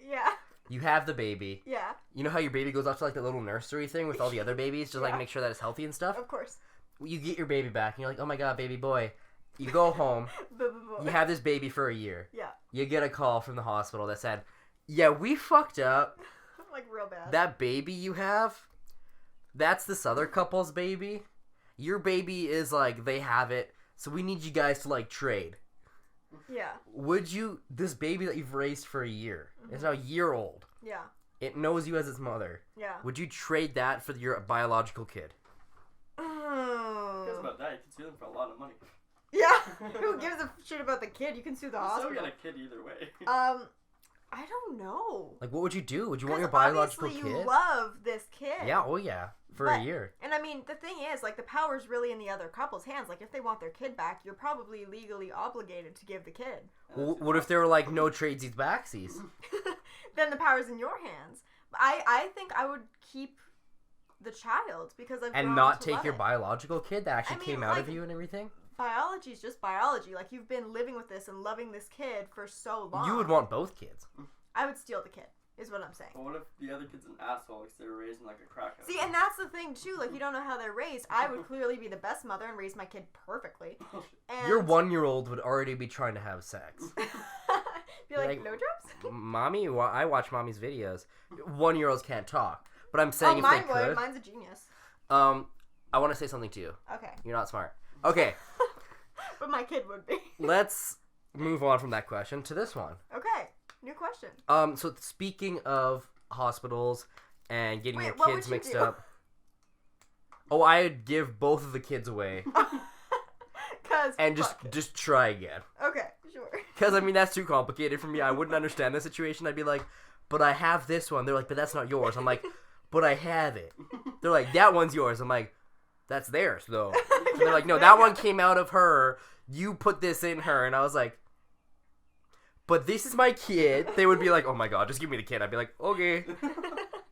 Yeah. You have the baby. Yeah. You know how your baby goes off to the little nursery thing with all the other babies, just make sure that it's healthy and stuff? Of course. You get your baby back, and you're like, "Oh my god, baby boy." You go home, you have this baby for a year. Yeah. You get a call from the hospital that said, "Yeah, we fucked up. Real bad. That baby you have, that's this other couple's baby. Your baby is they have it, so we need you guys to trade." Yeah. Would you, this baby that you've raised for a year, is now a year old. Yeah. It knows you as its mother. Yeah. Would you trade that for your biological kid? Because about that, you can sue them for a lot of money. Yeah. Who gives a shit about the kid? You can sue the So hospital. we got a kid either way. I don't know. What would you do? Would you want your 'Cause biological obviously kid? you love this kid. Yeah, oh yeah. For a year. And I mean, the thing is, the power's really in the other couple's hands. If they want their kid back, you're probably legally obligated to give the kid. Well, what if they were no tradesies backsies? Then the power's in your hands. I think I would keep the child because I've And grown not to take love your it. biological kid that actually I mean, came out of like, you and everything? Biology is just biology. Like, you've been living with this and loving this kid for so long. You would want both kids. I would steal the kid, is what I'm saying. Well, what if the other kid's an asshole because they were raised in like a crack house? See, and that's the thing, too. Like, you don't know how they're raised. I would clearly be the best mother and raise my kid perfectly. And Your 1-year-old would already be trying to have sex. be like, no drops? Mommy, I watch mommy's videos. 1-year-olds can't talk. But I'm saying if mine they could. would. Mine's a genius. I want to say something to you. Okay. You're not smart. Okay. But my kid would be. Let's move on from that question to this one. Okay. New question. So speaking of hospitals and getting Wait, your what kids would you mixed do? up. Oh, I'd give both of the kids away and just try again. Okay, sure. Because, I mean, that's too complicated for me. I wouldn't understand the situation. I'd be like, but I have this one. They're like, but that's not yours. I'm like, but I have it. They're like, that one's yours. I'm like, that's theirs, though. And they're like, no, that one came out of her. You put this in her. And I was like, but this is my kid. They would be like, oh my god, just give me the kid. I'd be like, okay.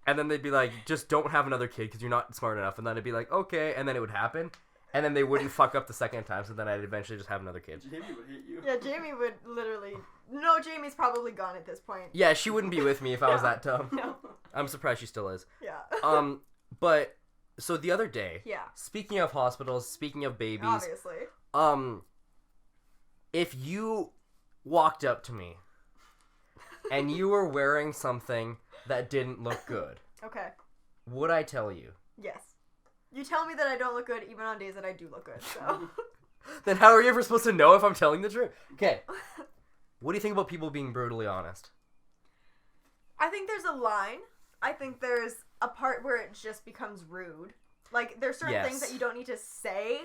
And then they'd be like, just don't have another kid because you're not smart enough. And then I'd be like, okay. And then it would happen. And then they wouldn't fuck up the second time. So then I'd eventually just have another kid. Jamie would hate you. Yeah, Jamie would literally... No, Jamie's probably gone at this point. Yeah, she wouldn't be with me if I was that dumb. No. I'm surprised she still is. Yeah. But so the other day, Yeah. speaking of hospitals, speaking of babies, Obviously. if you walked up to me and you were wearing something that didn't look good, Okay. would I tell you? Yes. You tell me that I don't look good even on days that I do look good, so... Then how are you ever supposed to know if I'm telling the truth? Okay. What do you think about people being brutally honest? I think there's a line. I think there's a part where it just becomes rude. Like, there's certain things that you don't need to say.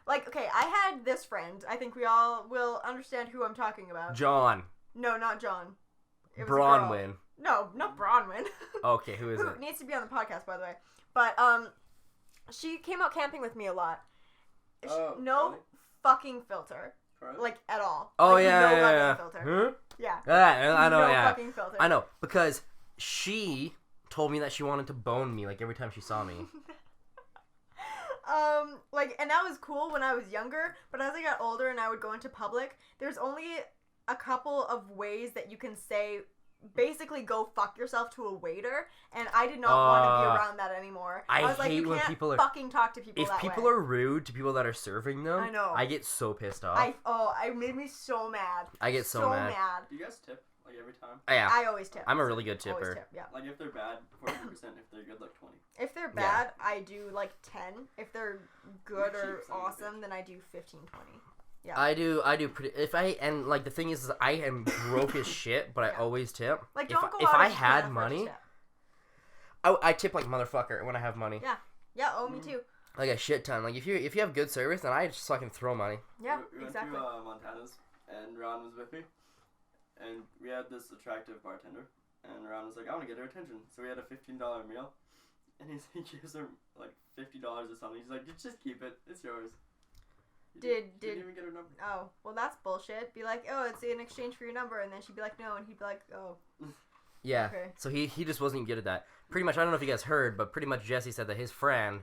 Like, okay, I had this friend. I think we all will understand who I'm talking about. John. No, not John. It was a Bronwyn. girl. No, not Bronwyn. Okay, who is Who it? needs to be on the podcast, by the way. But, she came out camping with me a lot. Oh, No really? fucking filter. Carly? Like, at all. Oh, Like, yeah, no yeah, yeah. goddamn filter. Huh? Yeah. I know, no yeah. fucking filter. I know, because she told me that she wanted to bone me, like, every time she saw me. Like, and that was cool when I was younger, but as I got older and I would go into public, there's only a couple of ways that you can say, basically, go fuck yourself to a waiter, and I did not want to be around that anymore. I was like, hate you when can't people are- fucking talk to people If that people way. are rude to people that are serving them, I know. I get so pissed off. It made me so mad. I get so mad. Do you guys tip like every time? Yeah, I always tip. I'm a really good Always tipper. tip, yeah. Like if they're bad, 40%. If they're good, like 20. If they're bad, I do like 10. If they're good You're or cheap, son of a awesome, bitch. then I do 15, 20. Yeah. I do pretty. And like the thing is, I am broke as shit, but I Yeah. always tip. Like, if don't go if out I if you can't had afford to money, tip. I tip like motherfucker when I have money. Yeah. Yeah, oh, me too. Like a shit ton. Like if you have good service, then I just fucking throw money. Yeah, we exactly. went to Montana's, and Ron was with me, and we had this attractive bartender, and Ron was like, I want to get her attention, so we had a $15 meal, and he gives her like $50 or something. He's like, just keep it, it's yours. He didn't even get her number. Oh, well, that's bullshit. Be like, oh, it's in exchange for your number, and then she'd be like, no, and he'd be like, oh. Yeah. Okay. So he just wasn't good at that. Pretty much, I don't know if you guys heard, but pretty much Jesse said that his friend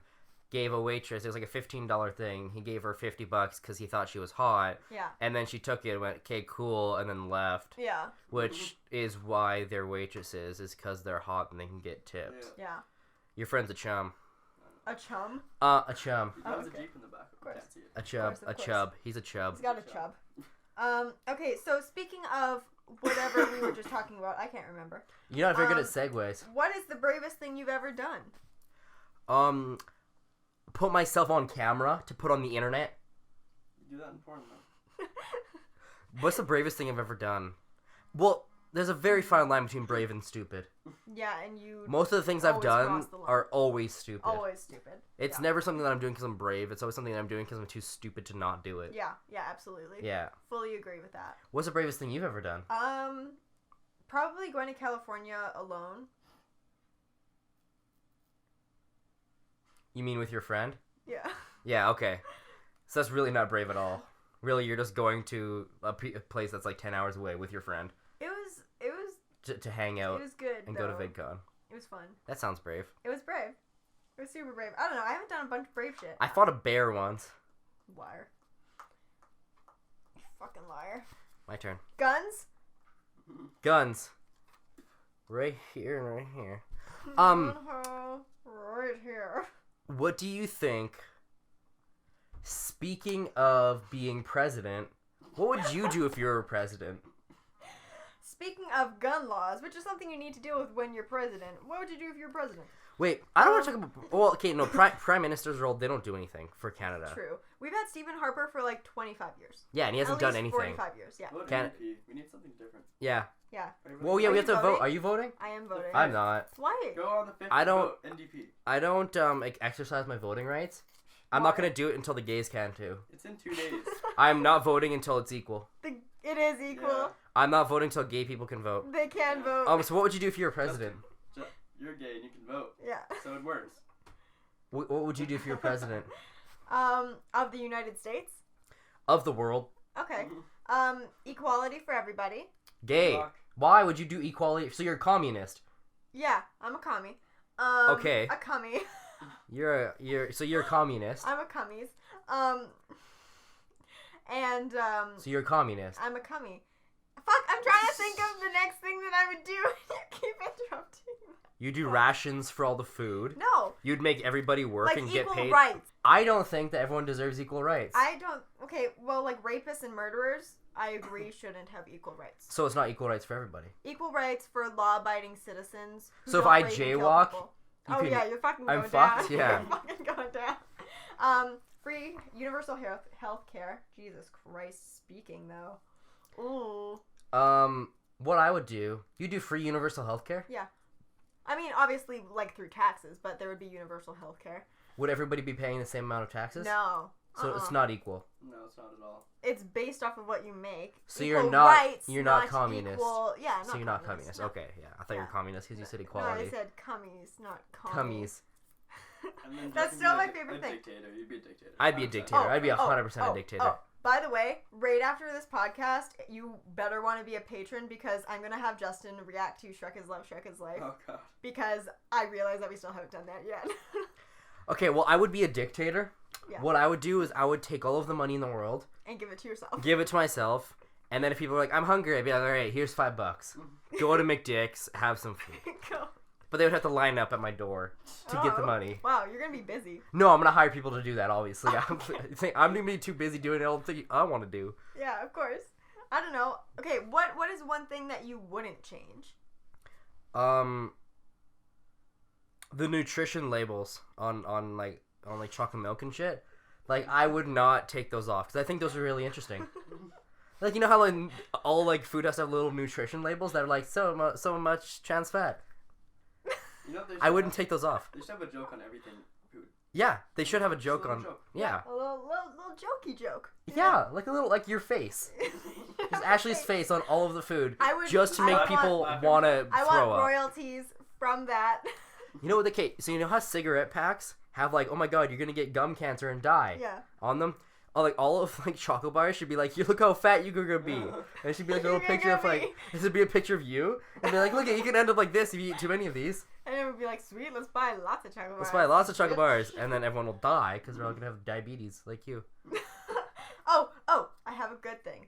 gave a waitress, it was like a $15 thing. He gave her $50 because he thought she was hot. Yeah. And then she took it and went, okay, cool, and then left. Yeah. Which is why they're waitresses, is because they're hot and they can get tips. Yeah. Your friend's a chum. A chum? A chum. He drives okay. a Jeep in the back. Of course. Can't see it. A chub. of A course. chub. He's a chub. He's got a chub. Okay, so speaking of whatever we were just talking about, I can't remember. You're not very good at segues. What is the bravest thing you've ever done? Put myself on camera to put on the internet. You do that in porn though. What's the bravest thing I've ever done? Well, there's a very fine line between brave and stupid. Yeah, and you... Most of the things I've Always done cross the line. are always stupid. Always stupid. It's Yeah. never something that I'm doing because I'm brave. It's always something that I'm doing because I'm too stupid to not do it. Yeah, absolutely. Yeah. Fully agree with that. What's the bravest thing you've ever done? Probably going to California alone. You mean with your friend? Yeah. Yeah, okay. So that's really not brave at all. Really, you're just going to a place that's like 10 hours away with your friend It was to hang out it was good, and though. go to VidCon. It was fun. That sounds brave. It was brave. It was super brave. I don't know. I haven't done a bunch of brave shit. I fought a bear once. Liar. You fucking liar. My turn. Guns? Guns. Right here and right here. Right here. What do you think? Speaking of being president, what would you do if you were president? Speaking of gun laws, which is something you need to deal with when you're president, what would you do if you're president? Wait, I don't want to talk about... Well, okay, no, prime minister's role, they don't do anything for Canada. True. We've had Stephen Harper for like 25 years. Yeah, and he hasn't At done least anything. 45 years, yeah. Vote Can- NDP. We need something different. Yeah. Yeah. Well, yeah, Are we you have to vote. voting? Are you voting? I am voting. I'm not. Why? Go on the 5th. I don't- Vote NDP. I don't exercise my voting rights. I'm not going to do it until the gays can, too. It's in 2 days. I'm not voting until it's equal. It is equal. Yeah. I'm not voting until gay people can vote. They can vote. So what would you do if you were president? You're gay and you can vote. Yeah. So it works. What would you do if you were president? Of the United States? Of the world. Okay. Equality for everybody. Gay. Fuck. Why would you do equality? So you're a communist. Yeah, I'm a commie. Okay. A commie. You're a communist. I'm a cummies. And So you're a communist. I'm a commie. Fuck, I'm trying to think of the next thing that I would do. You keep interrupting. You do rations for all the food. No. You'd make everybody work Like and get equal paid. rights. I don't think that everyone deserves equal rights. I don't. Okay, well, like rapists and murderers, I agree shouldn't have equal rights. So it's not equal rights for everybody. Equal rights for law-abiding citizens. Who So if don't I rape and kill jaywalk, people. you Oh can- yeah, you're fucking going I'm down. fucked, yeah. You're fucking going down. Free universal health care. Jesus Christ, speaking though. Ooh. What I would do, you do free universal health care? Yeah. I mean, obviously, like through taxes, but there would be universal health care. Would everybody be paying the same amount of taxes? No. So it's not equal. No, it's not at all. It's based off of what you make. So Equal you're not rights, not communist. Equal, yeah, not So you're not communist. No. Okay, yeah. I thought you were Yeah. communist because you said No, equality. I said cummies, not commies. Cummies. And then That's you can still be my like favorite a thing. Dictator. You'd be a dictator. I'd be a 100%. dictator. I'd be 100% a dictator. Oh, by the way, right after this podcast, you better want to be a patron because I'm going to have Justin react to Shrek is Love, Shrek is Life. Oh god. Because I realize that we still haven't done that yet. Okay, well, I would be a dictator. Yeah. What I would do is I would take all of the money in the world, And give it to yourself. give it to myself, and then if people are like, I'm hungry, I'd be like, all right, here's $5. Go to McDick's, have some food. Go. But they would have to line up at my door to get the Oh. money. Wow, you're going to be busy. No, I'm going to hire people to do that, obviously. I'm going to be too busy doing all the things I want to do. Yeah, of course. I don't know. Okay, what is one thing that you wouldn't change? The nutrition labels on chocolate milk and shit. Like, I would not take those off because I think those are really interesting. Like, you know how like all like food has to have little nutrition labels that are like so much trans fat. You know, they should I wouldn't have, take those off. They should have a joke on everything food. Yeah, they should have a joke Just a on. little joke. Yeah. A little jokey joke. Yeah, like a little like your face. Just Ashley's face on all of the food, I would- just to I make would people want- want to I throw want up. royalties from that. You know what the case? So you know how cigarette packs have like, oh my god, you're gonna get gum cancer and die Yeah. on them? Oh, like all of like chocolate bars should be like, you look how fat you're gonna be. And it should be like a little You're picture gonna of like, be. this would be a picture of you, and be like, look at you can end up like this if you eat too many of these. And it would be like, sweet, let's buy lots of chocolate bars. Let's buy lots of chocolate bars, and then everyone will die because they're all gonna have diabetes like you. oh, I have a good thing.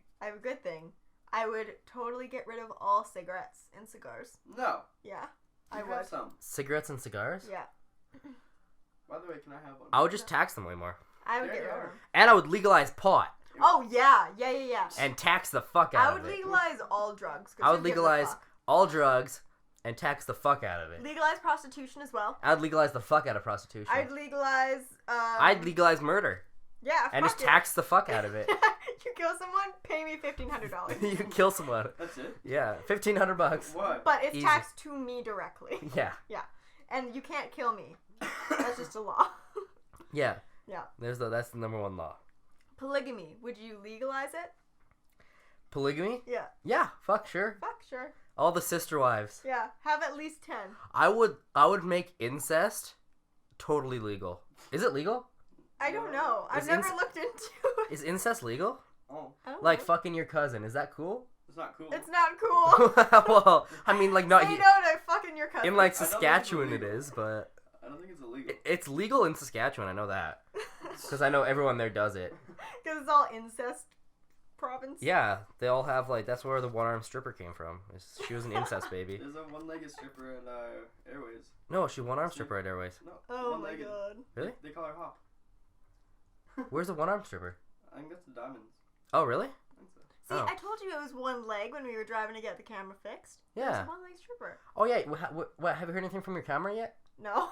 I would totally get rid of all cigarettes and cigars. No. Yeah, I I have would. some. Cigarettes and cigars? Yeah, By the way, can I have one? I would just tax them way more, I would There get you rid of are. them. and I would legalize pot Oh, yeah. and tax the fuck I out would of it. legalize all drugs. 'cause I would who gives a legalize fuck? all drugs and tax the fuck out of it. Legalize prostitution as well. I'd legalize the fuck out of prostitution. I'd legalize. I'd legalize murder Yeah, and just fuck it. tax the fuck out of it. You kill someone, pay me $1,500. You kill someone. That's it? Yeah, $1,500. What? But it's Easy. taxed to me directly. Yeah, And you can't kill me. That's just a law. yeah. Yeah. That's the number one law. Polygamy. Would you legalize it? Polygamy? Yeah. Yeah, fuck sure. Fuck, sure. All the sister wives. Yeah. Have at least 10. I would make incest totally legal. Is it legal? I don't know. I've Is never inc- looked into it. Is incest legal? Oh, I don't Like know. fucking your cousin. Is that cool? it's not cool. It's not cool. Well, I mean like not Say no to fucking your cousin. in like I don't think it's Saskatchewan it illegal. is, but I I don't think it's illegal. It's legal in Saskatchewan. I know that because I know everyone there does it. Because it's all incest province. Yeah, they all have like that's where the one-armed stripper came from. She was an incest baby. There's a one-legged stripper in Airways. No, she one-armed stripper at Airways. No. Oh my one-legged. god. Really? They call her Hop. Where's the one-armed stripper? I think that's the Diamonds. Oh, really? I think so. See, Oh. I told you it was one leg when we were driving to get the camera fixed. It Yeah. was one leg stripper. Oh yeah. What? Have you heard anything from your camera yet? No.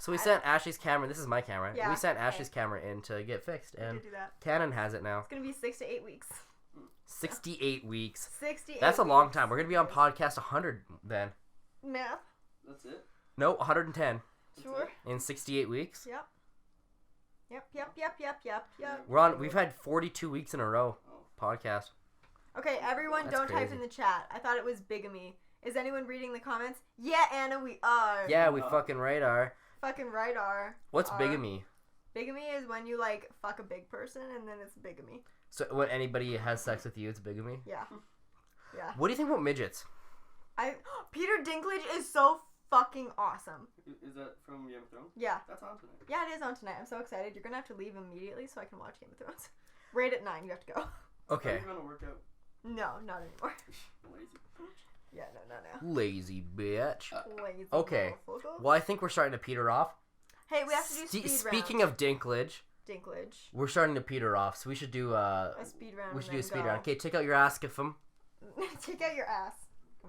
So we sent Ashley's camera. This is my camera. Yeah, We sent okay. Ashley's camera in to get fixed, We and did do that. Canon has it now. It's gonna be 6 to 8 weeks. 68 weeks. 68. That's a long weeks. time. We're gonna be on podcast 100 then. Math. That's it? No, 110 Sure. in 68 weeks. Yep. We've had 42 weeks in a row Oh. podcast. Okay, everyone, That's don't type crazy. in the chat. I thought it was bigamy. Is anyone reading the comments? Yeah, Anna, we are. Yeah, we fucking radar. Fucking right are. What's Are. bigamy? Bigamy is when you like fuck a big person and then it's bigamy. So when anybody has sex with you, it's bigamy. Yeah. Yeah. What do you think about midgets? Peter Dinklage is so fucking awesome. Is that from Game of Thrones? Yeah. That's on tonight. Yeah, it is on tonight. I'm so excited. You're gonna have to leave immediately so I can watch Game of Thrones. Right at 9, you have to go. Okay. Are you gonna work out? No, not anymore. Lazy. Yeah, no. Lazy bitch. Lazy Okay. motherfucker. Well, I think we're starting to peter off. Hey, we have to do speed Speaking round. of Dinklage, Dinklage. we're starting to peter off, so we should do A speed round. we should and do a then speed go. round. Okay, take out your ass, Gifum. Take out your ass.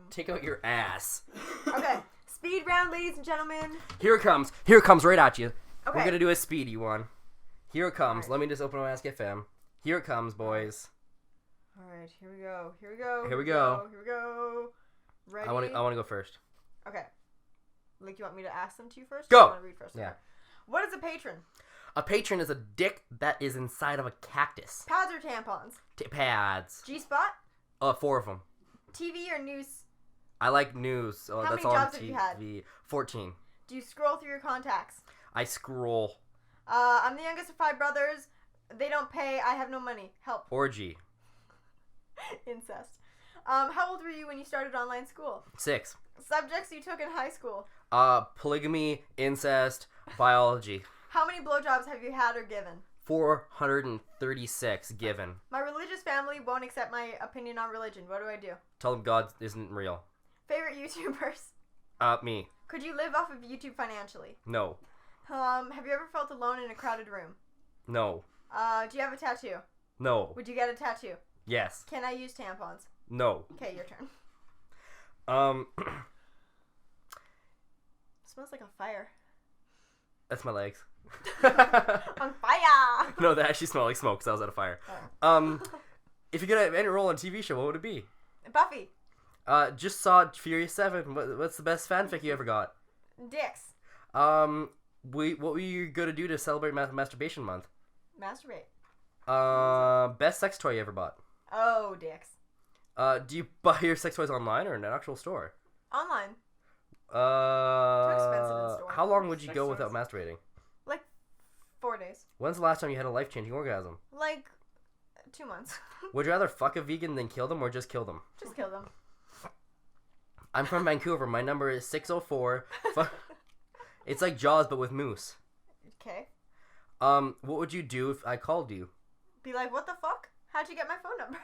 Take out your ass. Okay, speed round, ladies and gentlemen. Here it comes. Here it comes right at you. Okay. We're gonna do a speedy one. Here it comes. Alright. Let me just open my Ask FM. Here it comes, boys. All right, here we go. Here we go. Here we go. Here we go. Ready? I want to go first. Okay. Like, you want me to ask them to you first? Go! Or you want to read first? Yeah. Okay. What is a patron? A patron is a dick that is inside of a cactus. Pads or tampons? Pads. G-spot? 4 of them. TV or news? I like news. Oh, How that's many on jobs have you had? TV. 14. Do you scroll through your contacts? I scroll. I'm the youngest of 5 brothers. They don't pay. I have no money. Help. Orgy. Incest. How old were you when you started online school? 6. Subjects you took in high school? Polygamy, incest, biology. How many blowjobs have you had or given? 436 given. My religious family won't accept my opinion on religion. What do I do? Tell them God isn't real. Favorite YouTubers? Me. Could you live off of YouTube financially? No. Have you ever felt alone in a crowded room? No. Do you have a tattoo? No. Would you get a tattoo? Yes. Can I use tampons? No. Okay, your turn. Smells like a fire. That's my legs. On fire! No, they actually smell like smoke because I was at a fire. Oh. If you're gonna any role on a TV show, what would it be? Buffy. Just saw Furious 7. What's the best fanfic you ever got? Dicks. What were you gonna do to celebrate Masturbation Month? Masturbate. Best sex toy you ever bought? Oh, dicks. Do you buy your sex toys online or in an actual store? Online. Expensive in store. How long would you Sex go toys? without masturbating? Like 4 days. When's the last time you had a life-changing orgasm? Like 2 months. Would you rather fuck a vegan than kill them or just kill them? Just kill them. I'm from Vancouver. My number is 604. It's like Jaws but with moose. Okay. What would you do if I called you? Be like, what the fuck? How'd you get my phone number?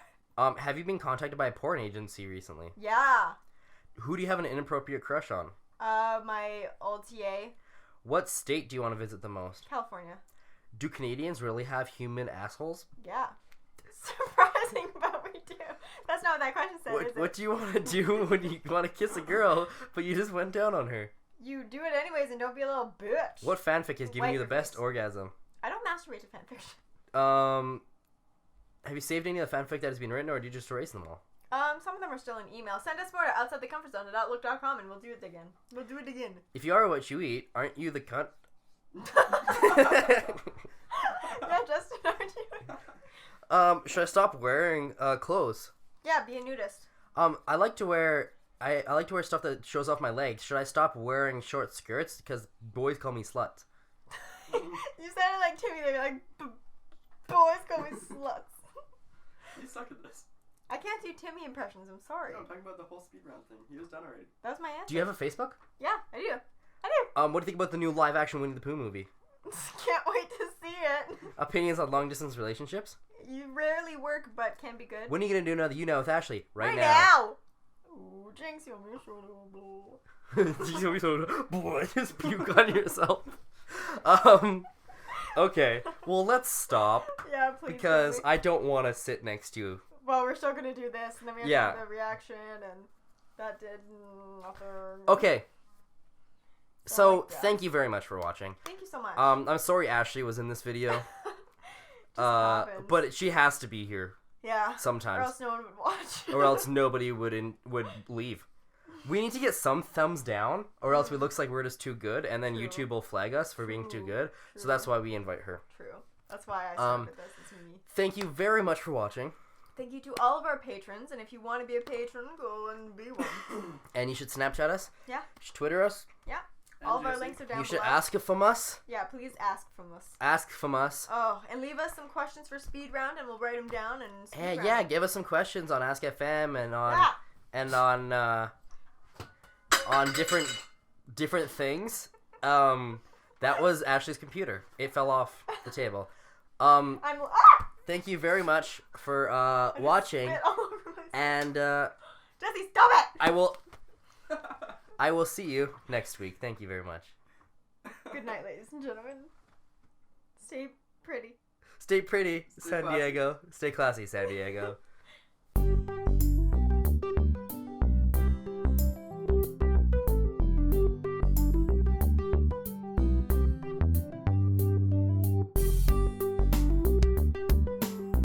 Have you been contacted by a porn agency recently? Yeah. Who do you have an inappropriate crush on? My old TA. What state do you want to visit the most? California. Do Canadians really have human assholes? Yeah. Surprising, but we do. That's not what that question said, is it? What do you want to do when you want to kiss a girl, but you just went down on her? You do it anyways and don't be a little bitch. What fanfic is giving Wipe you the your best face. orgasm? I don't masturbate to fanfiction. Have you saved any of the fanfic that has been written, or do you just erase them all? Some of them are still in email. Send us more to outsidethecomfortzone@outlook.com and we'll do it again. We'll do it again. If you are what you eat, aren't you the cunt? Yeah, Justin, aren't you? Should I stop wearing clothes? Yeah, be a nudist. I like to wear I like to wear stuff that shows off my legs. Should I stop wearing short skirts because boys call me sluts? You sounded like Timmy. They were like, boys call me sluts. You suck at this. I can't do Timmy impressions. I'm sorry. No, I'm talking about the whole speed round thing. He was done already. That was my answer. Do you have a Facebook? Yeah, I do. What do you think about the new live-action Winnie the Pooh movie? Can't wait to see it. Opinions on long-distance relationships? You rarely work, but can be good. When are you gonna do another You Know with Ashley? Right now. now. Ooh, Jinx, you'll be Boy, just puke on yourself. Okay. Well, let's stop. Yeah, please. Because baby. I don't want to sit next to you. Well, we're still gonna do this, and then we have Yeah. to have the reaction, and that did nothing. Okay. So, like that. thank you very much for watching. Thank you so much. I'm sorry Ashley was in this video. Happens. But she has to be here yeah. sometimes. Or else no one would watch. Or else nobody would leave. We need to get some thumbs down, or else it looks like we're just too good, and then True. YouTube will flag us for being too good. True. So that's why we invite her. True. That's why I started this. It's me. Thank you very much for watching. Thank you to all of our patrons, and if you want to be a patron, go and be one. And you should Snapchat us. Yeah. You should Twitter us. Yeah. And All of our Jesse. links are down You should below. ask from us. Yeah, please ask from us. Ask from us. Oh, and leave us some questions for speed round, and we'll write them down and speed And round. yeah, give us some questions on Ask FM and on Yeah. and on different things. That was Ashley's computer. It fell off the table. I'm. Thank you very much for watching, Spit all over myself. and Jesse, stop it! I will see you next week. Thank you very much. Good night, ladies and gentlemen. Stay pretty. Stay pretty, Stay San classy. Diego. Stay classy, San Diego.